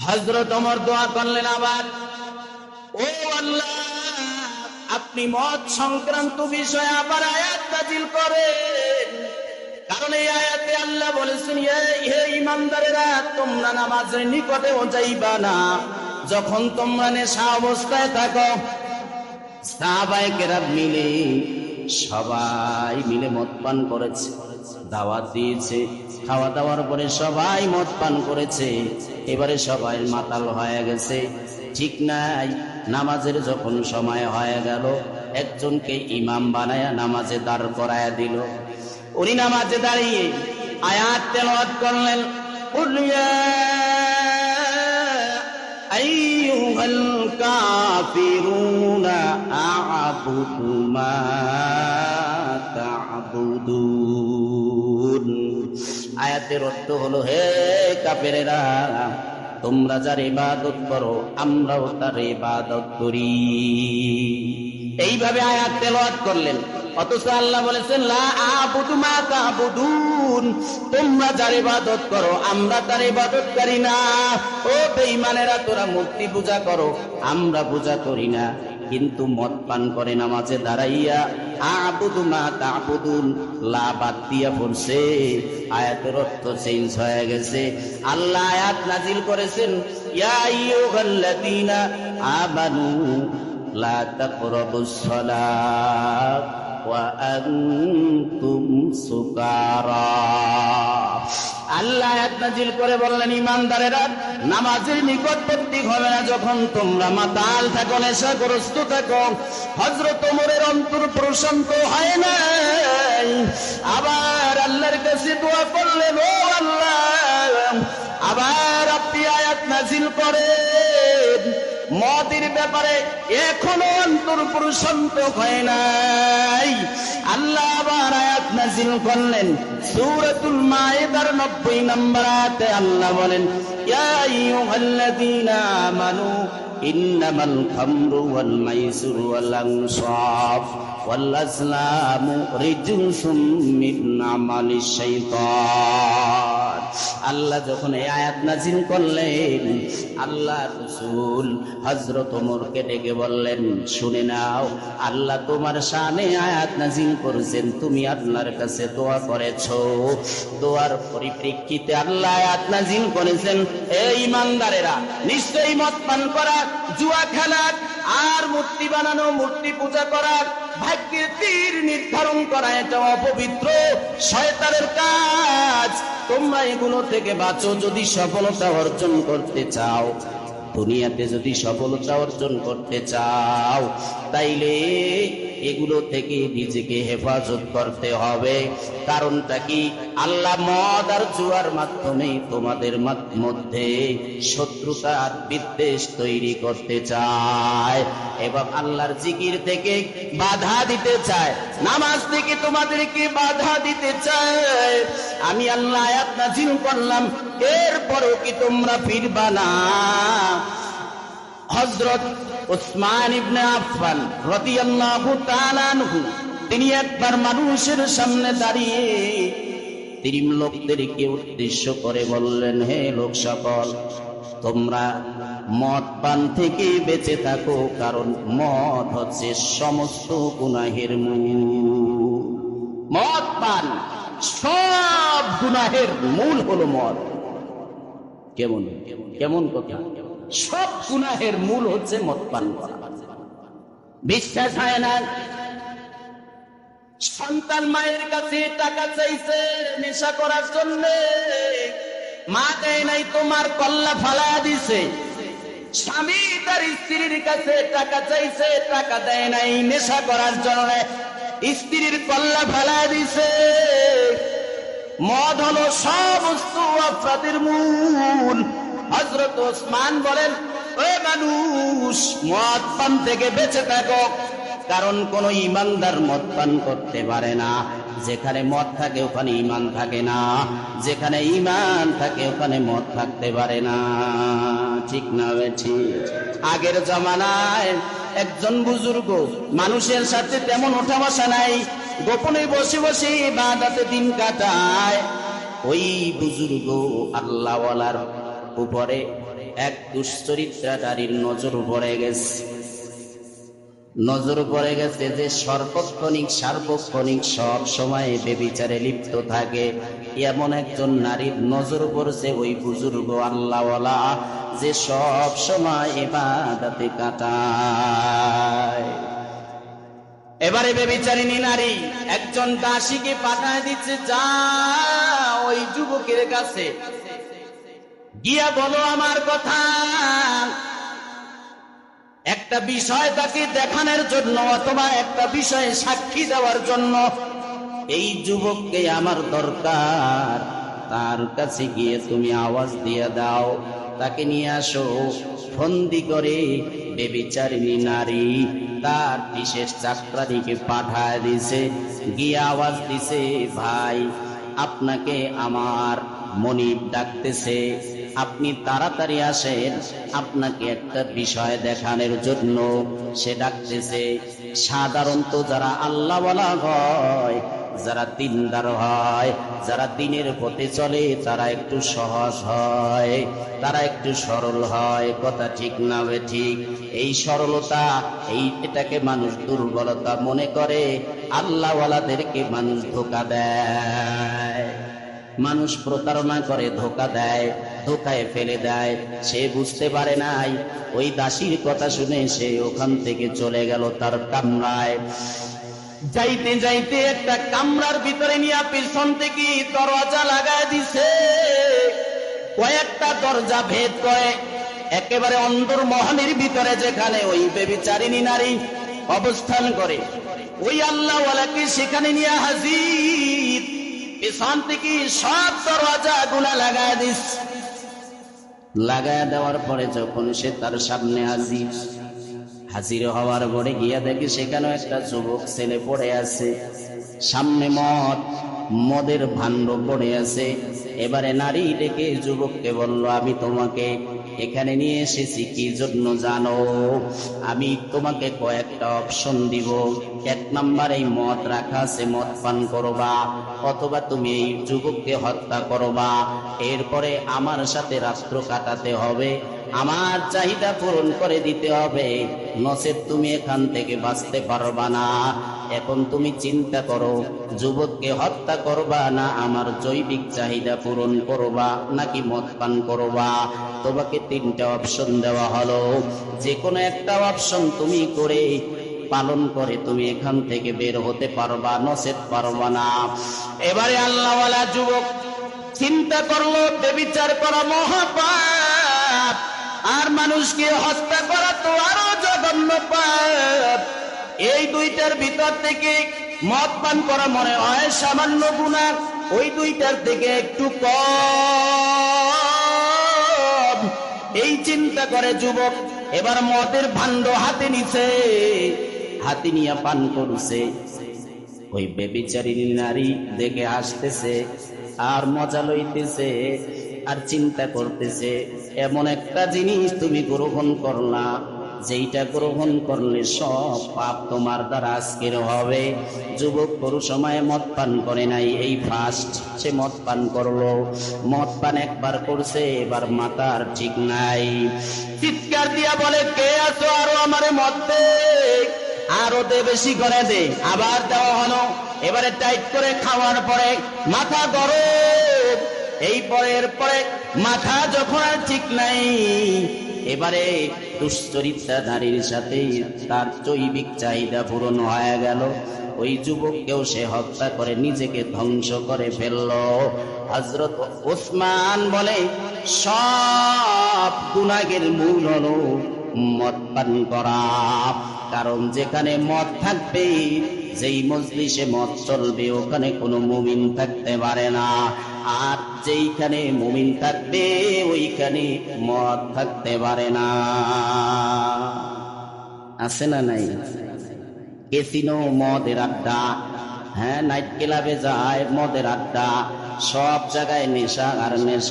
হযরত ওমর দোয়া করলেন আবার, ও আল্লাহ, আপনি মদ সংক্রান্ত বিষয়ে আবার আয়াত নাযিল করেন। কারণ এই আয়াতে আল্লাহ বলেছেন, হে ঈমানদারেরা, তোমরা নামাজের নিকটেও যাইবা না যখন তোমরা নেশা অবস্থায় থাকো। সাহাবায়ে কেরাম মিলে সবাই মিলে মদ পান করেছে, দাওয়াত দিয়েছে, খাওয়া দাওয়ার পরে সবাই মদ পান করেছে। এবারে সবাই মাতাল হয়ে গেছে, ঠিক নাই। নামাজের যখন সময় হয়ে গেল, একজনকে ইমাম বানায়া নামাজে দাঁড় করায়া দিল। উনি নামাজে দাঁড়িয়ে আয়াত তেলাওয়াত করলেন, কুল ইয়া আইয়ুহাল কাফিরুনা আ'বুদু মা তা'বুদুন। আয়াতের অর্থ হলো, হে কাফেরেরা, তোমরা যার ইবাদত করো আমরাও তার ইবাদত করি। এইভাবে আয়াত তেলাওয়াত করলেন। অথচ আল্লাহ বলেছেন, লা আ'বুদু মা তা'বুদুন, তোমরা যার ইবাদত করো আমরা তার ইবাদত করি না। ও বেঈমানেরা, তোরা মূর্তি পূজা করো, আমরা পূজা করি না। কিন্তু মদ পান করে নামাজে দাঁড়াইয়া আ'বুদু মা তা'বুদুন, লা বাদ দিয়া পড়ছে, আয়াতের অর্থ চেঞ্জ হয়ে গেছে। আল্লাহ আয়াত নাজিল করেছেন, ইয়া আইয়ুহাল্লাযীনা আমানু লা তাকরাবুস সালাত ওয়া আনতুম সুকারা। আল্লাহ আয়াত নাজিল করে বললেন, ঈমানদারেরা, নামাজের নিকটবর্তী হবে না যখন তোমরা মাতাল থাকো, নেশাগ্রস্ত থাকো। হযরত ওমরের অন্তর প্রশান্ত হয় নাই। আবার আল্লাহর কাছে দোয়া করলেন, ও আল্লাহ, আবার আপনি আয়াত নাজিল করেন। মদের ব্যাপারে এখনো অন্তর প্রশান্ত হয় নাই। আল্লাহ আবার আয়াত নাজিল করলেন। সূরাতুল মায়েদার 90 নম্বর আয়াতে আল্লাহ বলেন, ইয়া আইয়ুহাল্লাযীনা আমানু ইন্নামাল খামরু ওয়াল মাইসিরু ওয়াল আনসাব ওয়াল আজলামু রিজসুম মিন আমালিশ শাইতান। আল্লাহ যখন এই আয়াত নাজিল করলেন, আল্লাহ রাসূল হযরত ওমরকে ডেকে বললেন, শুনে নাও, আল্লাহ তোমার শানে আয়াত নাজিল করেছেন, তুমি আল্লাহর কাছে দোয়া করেছো, দোয়ার পরিপ্রেক্ষিতে আল্লাহ আয়াত নাজিল করেছেন, এই ঈমানদারেরা, নিশ্চয়ই মদ পান করা, জুয়া খেলা আর মূর্তি বানানো, মূর্তি পূজা করা, ভাগ্যের তীর নির্ধারণ করা, এটা অপবিত্র শয়তানের কাজ। তোমরা এগুলো থেকে বাঁচো। যদি সফলতা অর্জন করতে চাও, দুনিয়াতে যদি সফলতা অর্জন করতে চাও, তাইলে এগুলো থেকে নিজেকে হেফাজত করতে হবে। কারণটা কি? আল্লাহ মদ আর জুয়ার মাধ্যমে তোমাদের মধ্যে শত্রুতা আর বিদ্বেষ তৈরি করতে চায় এবং আল্লাহর জিকির থেকে বাধা দিতে চায়, নামাজ থেকে তোমাদেরকে বাধা দিতে চায়। আমি আল্লাহ আয়াত নাযিল করলাম, এরপরও কি তোমরা ফিরবা না? হযরত উসমান ইবনে আফফান রাদিয়াল্লাহু তাআলা আনহু, তিনি একবার মানুষের সামনে দাঁড়িয়ে তিনি লোকদেরকে উদ্দেশ্য করে বললেন, হে লোক সকল, তোমরা মদ পান থেকে বেঁচে থাকো, কারণ মদ হচ্ছে সমস্ত গুনাহের মূল। মদ পান, সব গুনাহের মূল হলো মদ। কেমন কেমন কথা? সব গুনাহের মূল হচ্ছে মদ পান করা। বিশ্বাস হয় না? সন্তান মায়ের কাছে টাকা চাইছে নেশা করার জন্য, মা দেয় নাই, তোমার কল্লা ফালা দিছে। স্বামী তার স্ত্রীর কাছে টাকা চাইছে, টাকা দেয় নাই, নেশা করার জন্য স্ত্রীর কল্লা ফালা দিছে। মদ হলো সমস্ত অপরাধের মূল। হযরত ওসমান বলেন, ও মানুষ, মদ পান থেকে বেঁচে থাকো, কারণ কোন ঈমানদার মদ পান করতে পারে না। যেখানে মদ থাকে ওখানে ঈমান থাকে না, যেখানে ঈমান থাকে ওখানে মদ থাকতে পারে না। ঠিক না বেঠি? আগের জমানায় একজন বুজুর্গ, মানুষের সাথে তেমন ওঠা বসা নাই, গোপনে বসে বসে ইবাদতে দিন কাটায়। ওই বুজুর্গ আল্লাহওয়ালার উপরে এক দুশ্চরিত্রা নারীর নজর পড়ে গেছে। নজর পড়ে গেছে যে সার্বক্ষণিক সব সময় বেবিচারে লিপ্ত থাকে, এমন একজন নারীর নজর পড়ছে। ওই বুজুর্গ আল্লাহওয়ালা যে সব সময় ইবাদতে কাটায়। এবারে বেবিচারিনী নারী একজন দাসীকে পাঠায় দিচ্ছে, যা ওই যুবকের কাছে গিয়া বলো আমার কথা, একটা বিষয় তাকে দেখানোর জন্য অথবা একটা বিষয়ে সাক্ষী দেওয়ার জন্য এই যুবককে আমার দরকার। তার কাছে গিয়ে তুমি আওয়াজ দিয়ে দাও, তাকে নিয়ে আসো। ফন্দি করে বেবিচারিনী নারী তার বিশেষ চাকরানিকে পাঠায় দিছে, গিয়ে আওয়াজ দিছে, ভাই আপনাকে আমার মনিব ডাকতেছে, আপনি তাড়াতাড়ি আসেন, আপনাকে একটা বিষয় দেখানোর জন্য সে ডাকতেছে। সাধারণত যারা আল্লাহওয়ালা হয়, যারা দিনদার হয়, যারা দিনের পথে চলে, তারা একটু সহজ হয়, তারা একটু সরল হয়। কথা ঠিক না ঠিক? এই সরলতা, এটাকে মানুষ দুর্বলতা মনে করে। আল্লাহওয়ালাদেরকে মানুষ ধোঁকা দেয়, মানুষ প্রতারণা করে, ধোঁকা দেয়, ধোঁকায় ফেলে দেয়। সে বুঝতে পারে নাই। ওই দাসীর কথা শুনে সে ওখান থেকে চলে গেল তার কামরায়। যাইতে যাইতে একটা কামরার ভিতরে নিয়ে পিছন থেকে দরজা লাগায় দিছে। কয়েকটা দরজা ভেদ করে একেবারে অন্দরমহলের ভিতরে, যেখানে ওই বেবিচারিনী নারী অবস্থান করে, ওই আল্লাহওয়ালাকে সেখানে নিয়ে হাজির। পিছন থেকে সব দরজা গুলা লাগায় দিস। লাগায় দেওয়ার পরে যখন সে তার সামনে হাজির হওয়ার পরে গিয়া দেখে সেখানে একটা যুবক ছেলে পড়ে আছে, সামনে মদের ভাণ্ড পড়ে আছে। এবারে নারী ডেকে যুবককে বলল, আমি তোমাকে এখানে নিয়ে এসেছি কি জন্য জানো? আমি তোমাকে কয়েকটা অপশন দিব। 1 নাম্বার, এই মদ রাখা আছে, মদ পান করবা, অথবা তুমি এই যুবককে হত্যা করবা। এরপরে আমার সাথে রাত্র কাটাতে হবে, আমার চাহিদা পূরণ করে দিতে হবে, নচেত তুমি এখান থেকে বাঁচতে পারবা না। এখন তুমি চিন্তা করো, যুবককে হত্যা করবা না আমার জৈবিক চাহিদা পূরণ করবা, নাকি মদ পান করবা? তোমাকে 3টা অপশন দেওয়া হলো, যে কোনো একটা অপশন তুমি করে পালন করে তুমি এখান থেকে বের হতে পারবা, নচেত পারবা না। এবারে আল্লাহওয়ালা যুবক চিন্তা করলো, বেবিচার করা মহাপাপ, আর মানুষকে হত্যা করা তো আরো জঘন্য পাপ। এই দুইটার ভিতর থেকে মদ পান করা মনে হয় সামান্য গুনাহ, ওই দুইটার থেকে একটু কম। এই চিন্তা করে যুবক এবার মদের ভাণ্ড হাতে নিছে, হাতে নিয়ে পান করছে। ওই বেবিচারিনী নারী দেখে আসতেছে আর মজা লইতেছে আর চিন্তা করতেছে, এমন একটা জিনিস তুমি গ্রহণ করলা, যেইটা গ্রহণ করলে সব পাপ তোমার দ্বারা আজকের হবে। যুবক কোনো সময় মদ পান করে নাই, এই ফার্স্ট সে মদ পান করলো। মদ পান একবার করছে, এবার মাথার ঠিক নাই, চিৎকার দিয়া বলে, কে আছো, আরো আমারে মদ দে, আরো দে, বেশি করে দে। আবার দেওয়া হলো। এবারে টাইট করে খাওয়ার পরে মাথা গরম। এই পরের পরে মাথা যখন আর ঠিক নাই, এবারে দুশ্চরিত্রা নারীর সাথে তার জৈবিক চাহিদা পূরণ হয়ে গেল। ওই যুবককেও সে হত্যা করে নিজেকে ধ্বংস করে ফেলল। হযরত ওসমান বলে, সব গুনাহের মূল হলো মদ পান করা। কারণ যেখানে মদ থাকবে, যেই মজলিসে মদ চলবে, ওখানে কোনো মুমিন থাকতে পারে না। আর যেইখানে মুমিন থাকবে, ওইখানে মদ থাকতে পারে না। আছে না নাই? ক্যাসিনো মদের আড্ডা, হ্যাঁ, নাইট ক্লাবে যায় মদের আড্ডা, সব জায়গায় নেশা আর নেশা।